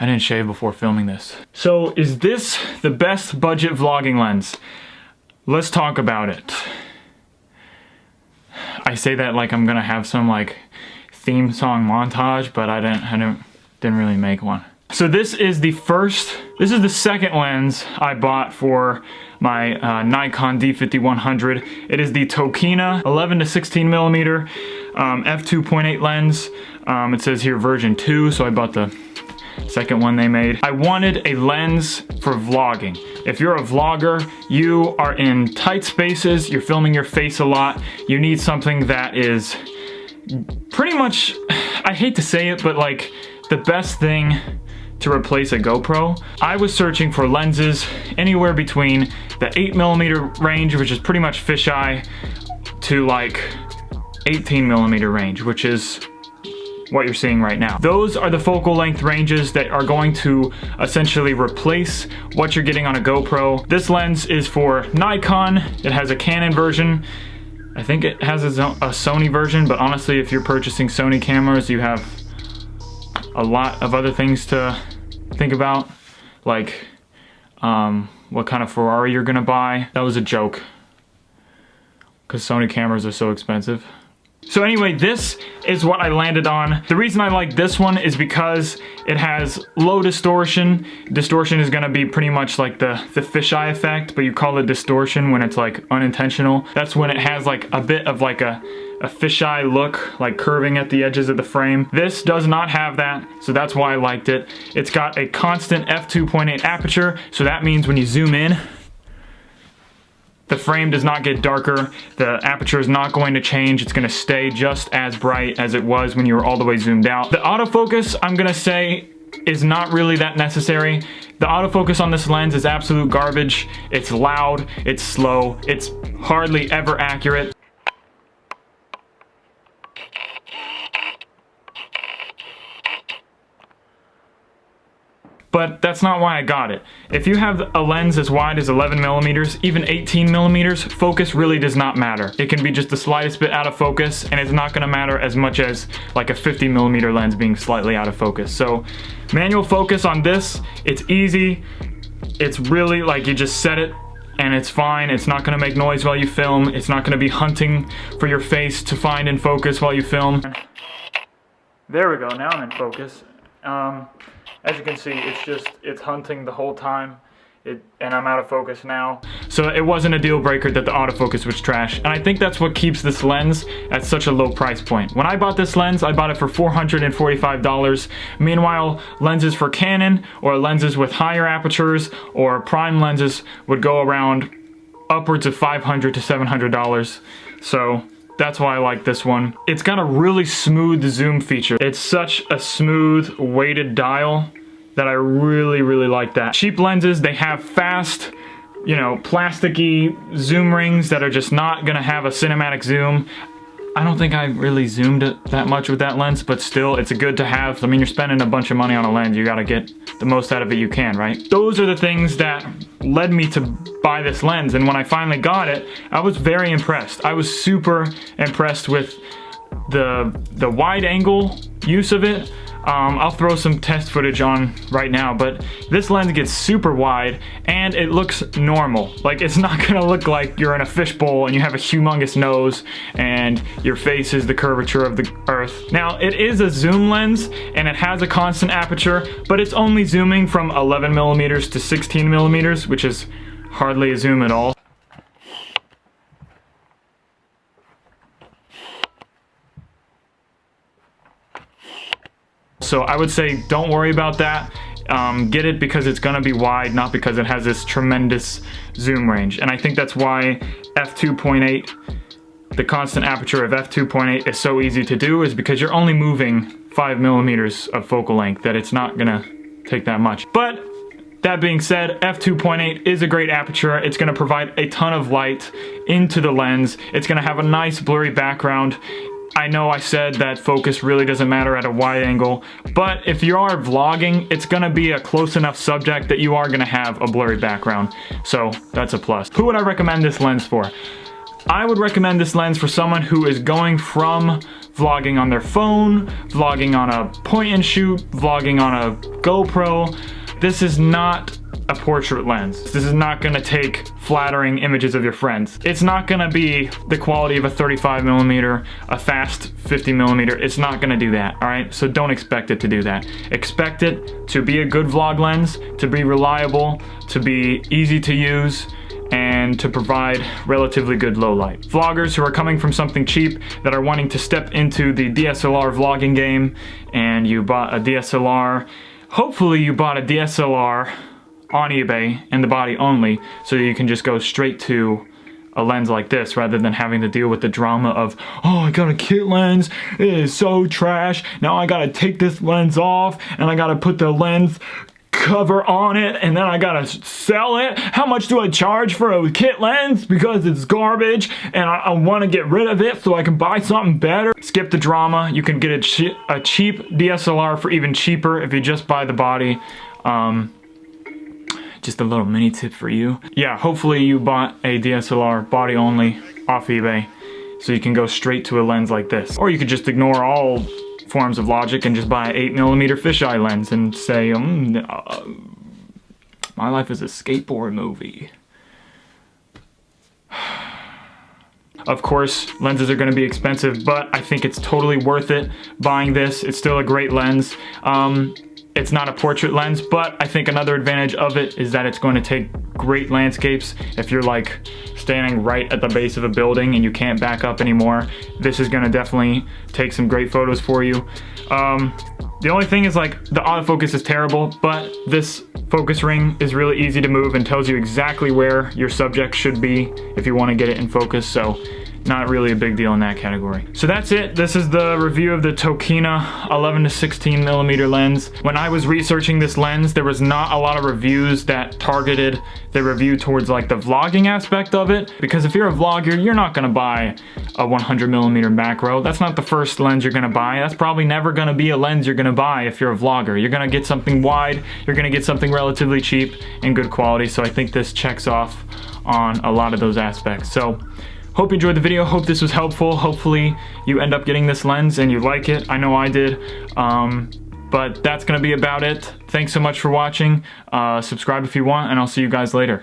I didn't shave before filming this. So is this the best budget vlogging lens? Let's talk about it. I say that like I'm gonna have some like theme song montage, but I didn't really make one. So this is the second lens I bought for my Nikon D5100. It is the Tokina 11 to 16 millimeter f2.8 lens. It says here version 2, so I bought the second one they made. I wanted a lens for vlogging. If you're a vlogger, you are in tight spaces, you're filming your face a lot, you need something that is pretty much, I hate to say it, but like the best thing to replace a GoPro. I was searching for lenses anywhere between the 8mm range, which is pretty much fisheye, to like 18mm range, which is what you're seeing right now. Those are the focal length ranges that are going to essentially replace what you're getting on a GoPro. This lens is for Nikon. It has a Canon version. I think it has a Sony version, but honestly, if you're purchasing Sony cameras, you have a lot of other things to think about, like what kind of Ferrari you're gonna buy. That was a joke, because Sony cameras are so expensive. So anyway, this is what I landed on. The reason I like this one is because it has low distortion. Distortion is gonna be pretty much like the fisheye effect, but you call it distortion when it's like unintentional. That's when it has like a bit of like a fisheye look, like curving at the edges of the frame. This does not have that, so that's why I liked it. It's got a constant f2.8 aperture, so that means when you zoom in, the frame does not get darker, the aperture is not going to change, it's gonna stay just as bright as it was when you were all the way zoomed out. The autofocus, I'm gonna say, is not really that necessary. The autofocus on this lens is absolute garbage. It's loud, it's slow, it's hardly ever accurate. But that's not why I got it. If you have a lens as wide as 11mm, even 18mm, focus really does not matter. It can be just the slightest bit out of focus, and it's not gonna matter as much as like a 50mm lens being slightly out of focus. So manual focus on this, it's easy. It's really like you just set it and it's fine. It's not gonna make noise while you film. It's not gonna be hunting for your face to find and focus while you film. There we go, now I'm in focus. As you can see, it's hunting the whole time, and I'm out of focus now. So it wasn't a deal breaker that the autofocus was trash, and I think that's what keeps this lens at such a low price point. When I bought this lens, I bought it for $445. Meanwhile, lenses for Canon, or lenses with higher apertures, or prime lenses would go around upwards of $500 to $700. So that's why I like this one. It's got a really smooth zoom feature. It's such a smooth weighted dial that I really like that. Cheap lenses, they have fast, you know, plasticky zoom rings that are just not gonna have a cinematic zoom. I don't think I really zoomed it that much with that lens, but still, it's a good to have. I mean, you're spending a bunch of money on a lens, you gotta get the most out of it you can, right? Those are the things that led me to buy this lens, and when I finally got it, I was very impressed. I was super impressed with the wide angle use of it. I'll throw some test footage on right now, but this lens gets super wide and it looks normal. Like, it's not gonna look like you're in a fishbowl and you have a humongous nose and your face is the curvature of the earth. Now, it is a zoom lens and it has a constant aperture, but it's only zooming from 11mm to 16mm, which is hardly a zoom at all. So I would say don't worry about that. Get it because it's gonna be wide, not because it has this tremendous zoom range. And I think that's why f2.8, the constant aperture of f2.8 is so easy to do, is because you're only moving 5mm of focal length, that it's not gonna take that much. But that being said, f2.8 is a great aperture. It's gonna provide a ton of light into the lens. It's gonna have a nice blurry background. I know I said that focus really doesn't matter at a wide angle, but if you are vlogging, it's gonna be a close enough subject that you are gonna have a blurry background. So that's a plus. Who would I recommend this lens for? I would recommend this lens for someone who is going from vlogging on their phone, vlogging on a point and shoot, vlogging on a GoPro. This is not a portrait lens. This is not gonna take flattering images of your friends. It's not gonna be the quality of a 35mm, a fast 50mm. It's not gonna do that, all right? So don't expect it to do that. Expect it to be a good vlog lens, to be reliable, to be easy to use, and to provide relatively good low light. Vloggers who are coming from something cheap that are wanting to step into the DSLR vlogging game, and you bought a DSLR, hopefully you bought a DSLR on eBay and the body only, so you can just go straight to a lens like this rather than having to deal with the drama of, oh, I got a kit lens, it is so trash, now I gotta take this lens off and I gotta put the lens cover on it and then I gotta sell it. How much do I charge for a kit lens because it's garbage and I want to get rid of it so I can buy something better? Skip the drama. You can get a cheap DSLR for even cheaper if you just buy the body. Just a little mini tip for you. Yeah, hopefully you bought a DSLR body only off eBay so you can go straight to a lens like this. Or you could just ignore all forms of logic and just buy an 8mm fisheye lens and say, my life is a skateboard movie. Of course, lenses are gonna be expensive, but I think it's totally worth it buying this. It's still a great lens. It's not a portrait lens, but I think another advantage of it is that it's going to take great landscapes. If you're like standing right at the base of a building and you can't back up anymore, this is gonna definitely take some great photos for you. The only thing is like the autofocus is terrible, but this focus ring is really easy to move and tells you exactly where your subject should be if you want to get it in focus, so not really a big deal in that category. So that's it. This is the review of the Tokina 11 to 16mm lens. When I was researching this lens, there was not a lot of reviews that targeted the review towards like the vlogging aspect of it, because if you're a vlogger, you're not gonna buy a 100mm macro. That's not the first lens you're gonna buy. That's probably never gonna be a lens you're gonna buy if you're a vlogger. You're gonna get something wide, you're gonna get something relatively cheap and good quality, so I think this checks off on a lot of those aspects. So hope you enjoyed the video. Hope this was helpful. Hopefully you end up getting this lens and you like it. I know I did. But that's gonna be about it. Thanks so much for watching. Subscribe if you want, and I'll see you guys later.